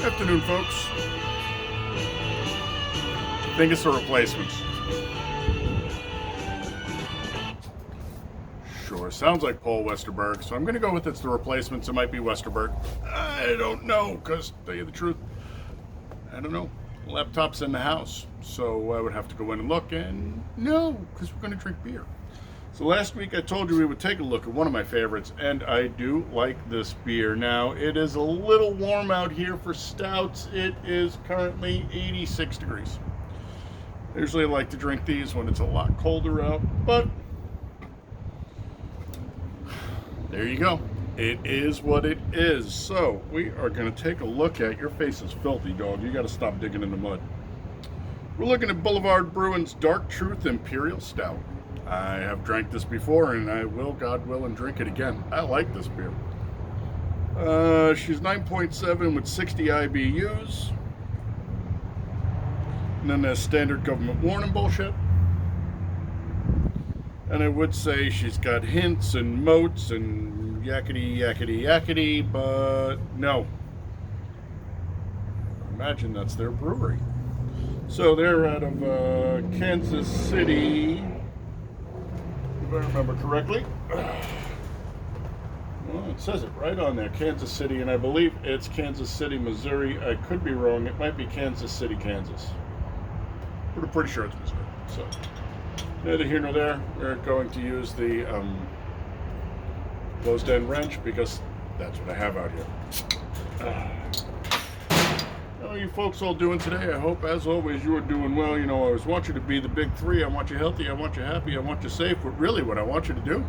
Afternoon, folks. I think it's the replacements. Sure, sounds like Paul Westerberg, so I'm going to go with it's the replacements. It might be Westerberg. I don't know, because to tell you the truth, I don't know. The laptop's in the house, so I would have to go in and look, and no, because we're going to drink beer. So last week I told you we would take a look at one of my favorites, and I do like this beer. Now, it is a little warm out here for stouts. It is currently 86 degrees. Usually I like to drink these when it's a lot colder out, but there you go. It is what it is. So we are going to take a look at, your face is filthy, dog. You got to stop digging in the mud. We're looking at Boulevard Brewing's Dark Truth Imperial Stout. I have drank this before, and I will, God willing, drink it again. I like this beer. She's 9.7 with 60 IBUs. And then there's standard government warning bullshit. And I would say she's got hints and moats and yakety, yakety, yakety, but no. I imagine that's their brewery. So they're out of Kansas City, if I remember correctly. Well, it says it right on there, Kansas City, and I believe it's Kansas City, Missouri. I could be wrong. It might be Kansas City, Kansas. But I'm pretty sure it's Missouri. So, neither here nor there. We're going to use the closed end wrench because that's what I have out here. How are you folks all doing today? I hope, as always, you are doing well. You know, I always want you to be the big three. I want you healthy, I want you happy, I want you safe. But really, what I want you to do,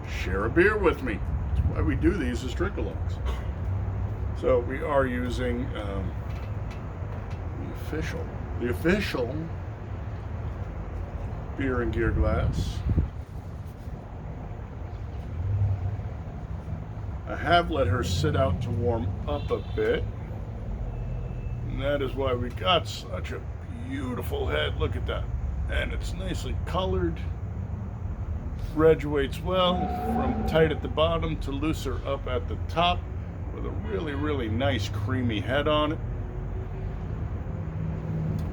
share a beer with me. That's why we do these as drink-alongs. So we are using the official beer and gear glass. I have let her sit out to warm up a bit. And that is why we got such a beautiful head. Look at that. And it's nicely colored. Graduates well from tight at the bottom to looser up at the top with a really, really nice creamy head on it.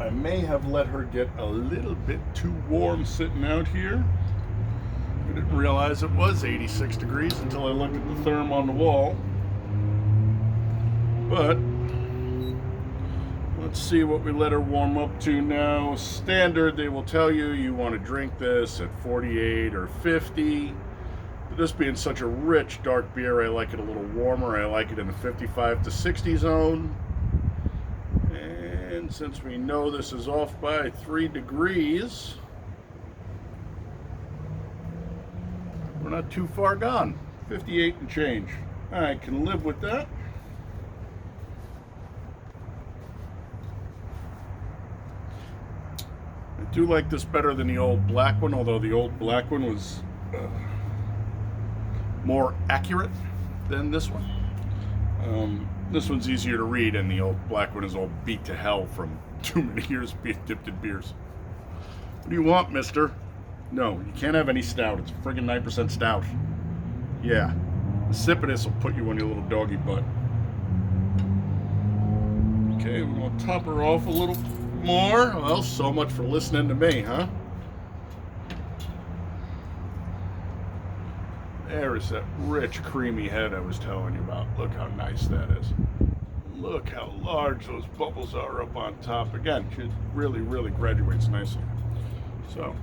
I may have let her get a little bit too warm sitting out here. I didn't realize it was 86 degrees until I looked at the therm on the wall. But let's see what we let her warm up to now. Standard, they will tell you you want to drink this at 48 or 50. But this being such a rich dark beer, I like it a little warmer. I like it in the 55 to 60 zone. And since we know this is off by 3 degrees, we're not too far gone. 58 and change. I can live with that. I do like this better than the old black one, although the old black one was more accurate than this one. This one's easier to read, and the old black one is all beat to hell from too many years being dipped in beers. What do you want, mister? No, you can't have any stout. It's a friggin' 9% stout. Yeah, a sip of this will put you on your little doggy butt. Okay, we're gonna top her off a little more. Well, so much for listening to me, huh? There is that rich, creamy head I was telling you about. Look how nice that is. Look how large those bubbles are up on top. Again, she really, really graduates nicely. So,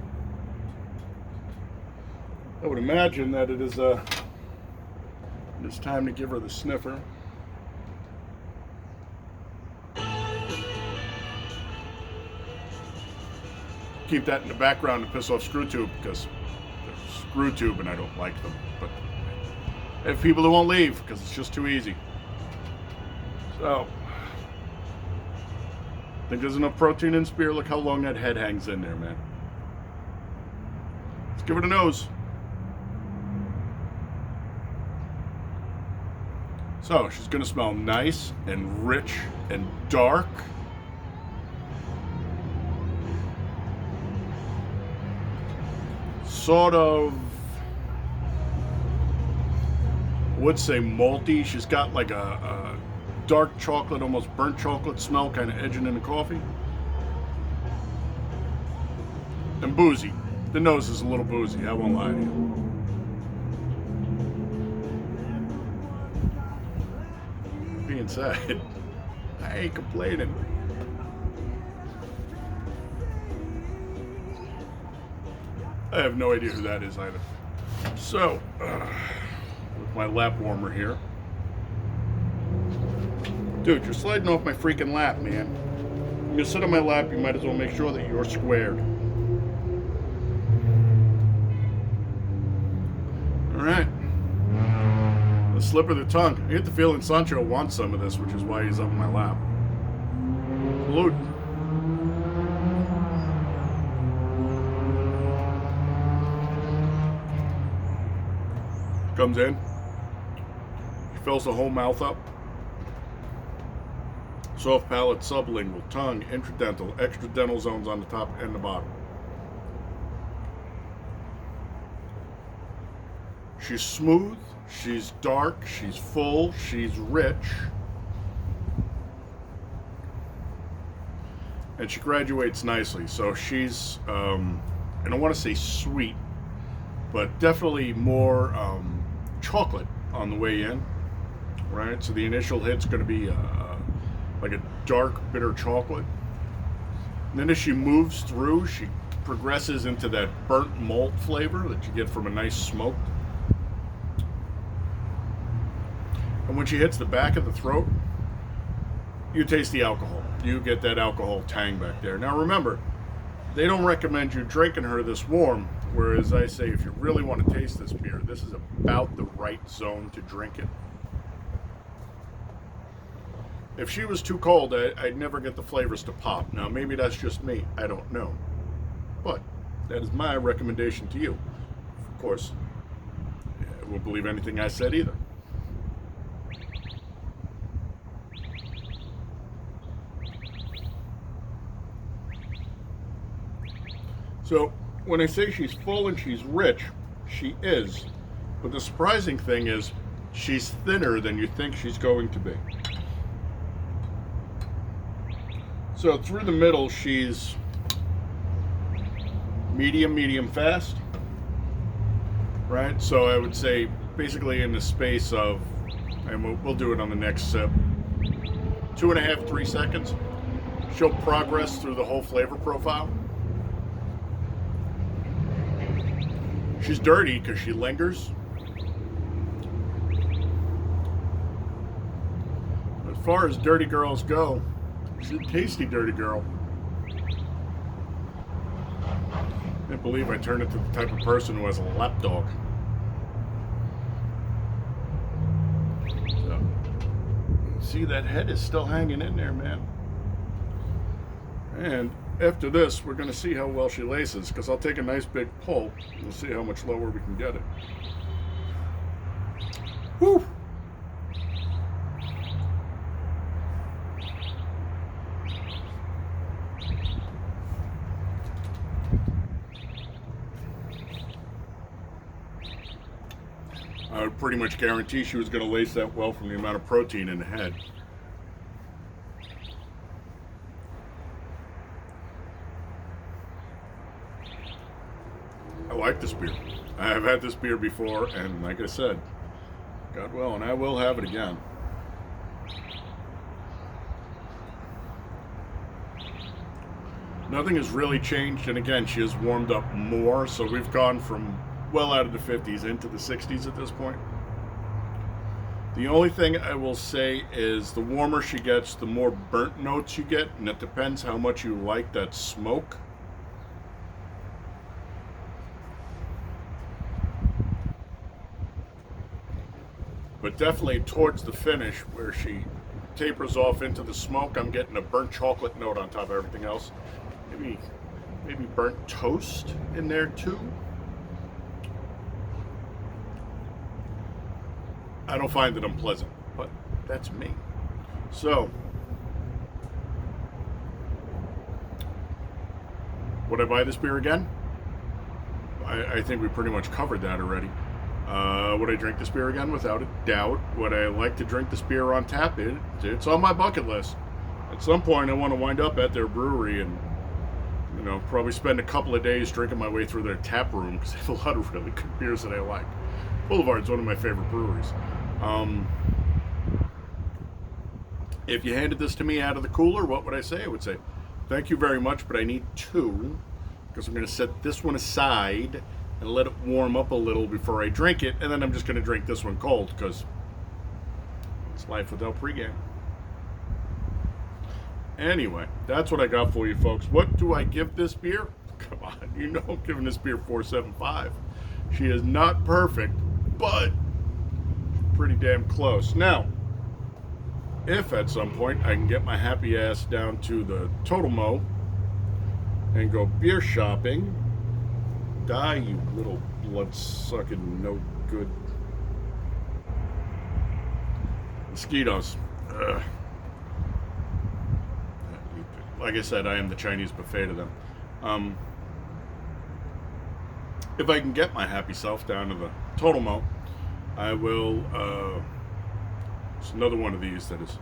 I would imagine that it's time to give her the sniffer. Keep that in the background to piss off Screwtube because they're Screwtube and I don't like them. But I have people that won't leave because it's just too easy. So, think there's enough protein in this beer. Look how long that head hangs in there, man. Let's give it a nose. So, she's going to smell nice and rich and dark. Sort of, I would say malty. She's got like a dark chocolate, almost burnt chocolate smell kind of edging in the coffee. And boozy. The nose is a little boozy, I won't lie to you. Being said, I ain't complaining. I have no idea who that is either. So, with my lap warmer here. Dude, you're sliding off my freaking lap, man. You sit on my lap, you might as well make sure that you're squared. Alright. The slip of the tongue. I get the feeling Sancho wants some of this, which is why he's up in my lap. Salute. Comes in. He fills the whole mouth up. Soft palate, sublingual, tongue, intradental, extradental zones on the top and the bottom. She's smooth, she's dark, she's full, she's rich. And she graduates nicely. So she's, I don't want to say sweet, but definitely more chocolate on the way in, right? So the initial hit's going to be like a dark, bitter chocolate. And then as she moves through, she progresses into that burnt malt flavor that you get from a nice smoke. And when she hits the back of the throat, you taste the alcohol. You get that alcohol tang back there. Now remember, they don't recommend you drinking her this warm, whereas I say if you really want to taste this beer, this is about the right zone to drink it. If she was too cold, I'd never get the flavors to pop. Now maybe that's just me, I don't know. But that is my recommendation to you. Of course, I won't believe anything I said either. So, when I say she's full and she's rich, she is. But the surprising thing is, she's thinner than you think she's going to be. So, through the middle, she's medium fast. Right? So, I would say, basically in the space of, and we'll do it on the next sip, 2.5, 3 seconds, she'll progress through the whole flavor profile. She's dirty because she lingers. As far as dirty girls go, she's a tasty dirty girl. I can't believe I turned into the type of person who has a lap dog. So, see, that head is still hanging in there, man. And after this, we're going to see how well she laces, because I'll take a nice big pull and we'll see how much lower we can get it. Whew! I would pretty much guarantee she was going to lace that well from the amount of protein in the head. I like this beer. I have had this beer before, and like I said, God willing, I will have it again. Nothing has really changed, and again, she has warmed up more, so we've gone from well out of the 50s into the 60s at this point. The only thing I will say is the warmer she gets, the more burnt notes you get, and it depends how much you like that smoke. But definitely towards the finish, where she tapers off into the smoke, I'm getting a burnt chocolate note on top of everything else. Maybe burnt toast in there too. I don't find it unpleasant, but that's me. So, would I buy this beer again? I think we pretty much covered that already. Would I drink this beer again? Without a doubt. Would I like to drink this beer on tap? It's on my bucket list. At some point, I want to wind up at their brewery and, probably spend a couple of days drinking my way through their tap room because they have a lot of really good beers that I like. Boulevard's one of my favorite breweries. If you handed this to me out of the cooler, what would I say? I would say, thank you very much, but I need two because I'm going to set this one aside and let it warm up a little before I drink it, and then I'm just going to drink this one cold because it's life without pregame. Anyway, that's what I got for you folks. What do I give this beer? Come on, I'm giving this beer 4.75. She is not perfect, but pretty damn close. Now, if at some point I can get my happy ass down to the Total Mo and go beer shopping, die, you little blood-sucking, no-good mosquitoes. Ugh. Like I said, I am the Chinese buffet to them. If I can get my happy self down to the Total Mo, I will. It's another one of these that is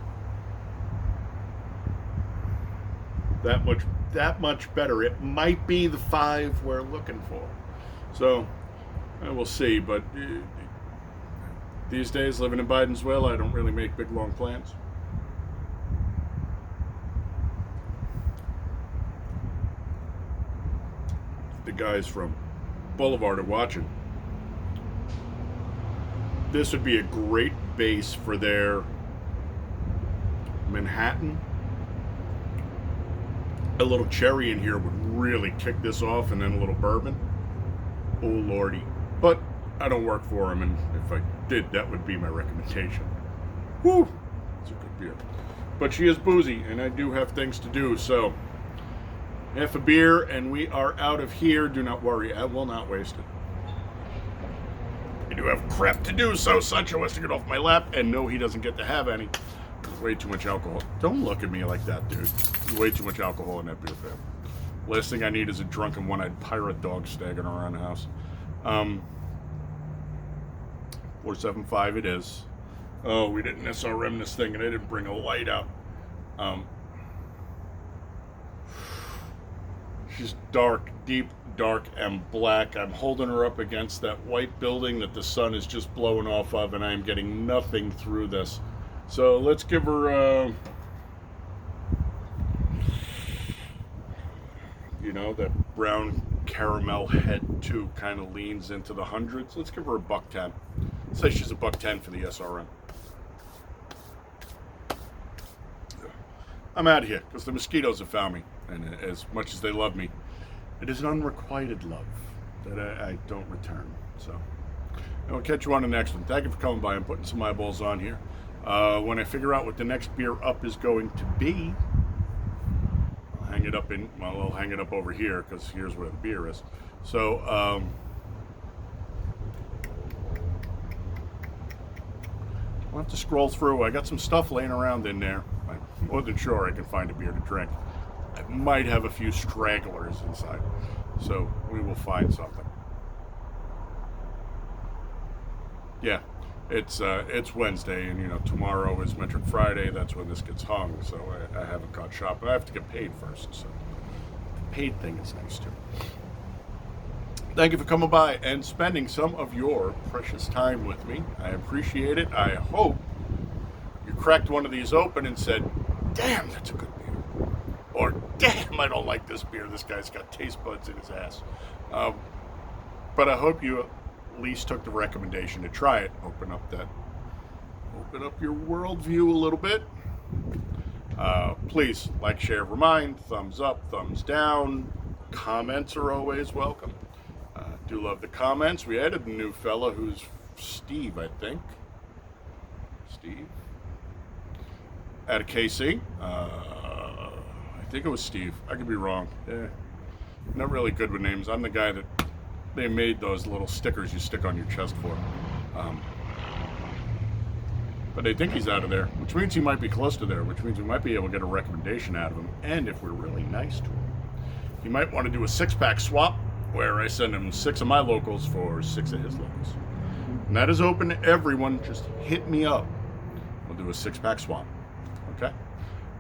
that much better. It might be the 5 we're looking for. So we'll see. But these days, living in Biden's will, I don't really make big long plans. The guys from Boulevard are watching. This would be a great base for their Manhattan. A little cherry in here would really kick this off, and then a little bourbon. Oh lordy. But I don't work for them, and if I did, that would be my recommendation. Whew, it's a good beer. But she is boozy, and I do have things to do, so half a beer, and we are out of here. Do not worry, I will not waste it. I do have crap to do, so Sancho has to get off my lap, and no, he doesn't get to have any. There's way too much alcohol. Don't look at me like that, dude. There's way too much alcohol in that beer, fam. Last thing I need is a drunken one-eyed pirate dog staggering around the house. 4.75 it is. Oh, we didn't SRM this thing, and I didn't bring a light out. She's dark, deep dark and black. I'm holding her up against that white building that the sun is just blowing off of, and I'm getting nothing through this. So let's give her, that brown caramel head too kind of leans into the hundreds. Let's give her a $1.10. Say she's a $1.10 for the SRM. I'm out of here because the mosquitoes have found me, and as much as they love me, it is an unrequited love that I don't return. So I'll catch you on the next one. Thank you for coming by and putting some eyeballs on here. When I figure out what the next beer up is going to be, I'll hang it up over here because here's where the beer is. So I'll have to scroll through. I got some stuff laying around in there. I'm more than sure I can find a beer to drink. I might have a few stragglers inside, so we will find something. Yeah, it's Wednesday, and tomorrow is Metric Friday. That's when this gets hung, so I haven't caught shop, but I have to get paid first. So the paid thing is nice too. Thank you for coming by and spending some of your precious time with me. I appreciate it. I hope you cracked one of these open and said, "Damn, that's a good beer," or "Damn, I don't like this beer. This guy's got taste buds in his ass." But I hope you at least took the recommendation to try it. Open up your worldview a little bit. Please like, share, remind, thumbs up, thumbs down. Comments are always welcome. Do love the comments. We added a new fella who's Steve, I think. Steve? Out of KC. I think it was Steve. I could be wrong. Not really good with names. I'm the guy that they made those little stickers you stick on your chest for. But I think he's out of there, which means he might be close to there, which means we might be able to get a recommendation out of him. And if we're really nice to him, he might want to do a 6-pack swap where I send him 6 of my locals for 6 of his locals. And that is open to everyone. Just hit me up. We'll do a 6-pack swap. Okay?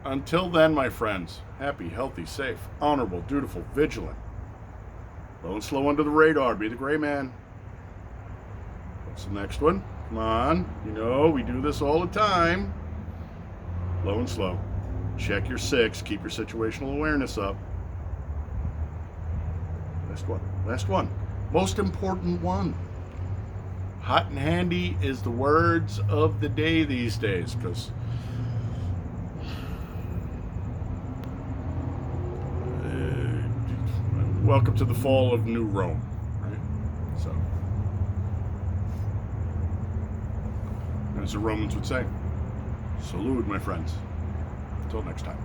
Until then, my friends, happy, healthy, safe, honorable, dutiful, vigilant. Low and slow under the radar. Be the gray man. What's the next one? Come on. You know, we do this all the time. Low and slow. Check your 6. Keep your situational awareness up. Last one. Last one. Most important one. Hot and handy is the words of the day these days, because welcome to the fall of New Rome, right? So, as the Romans would say, salute, my friends. Until next time.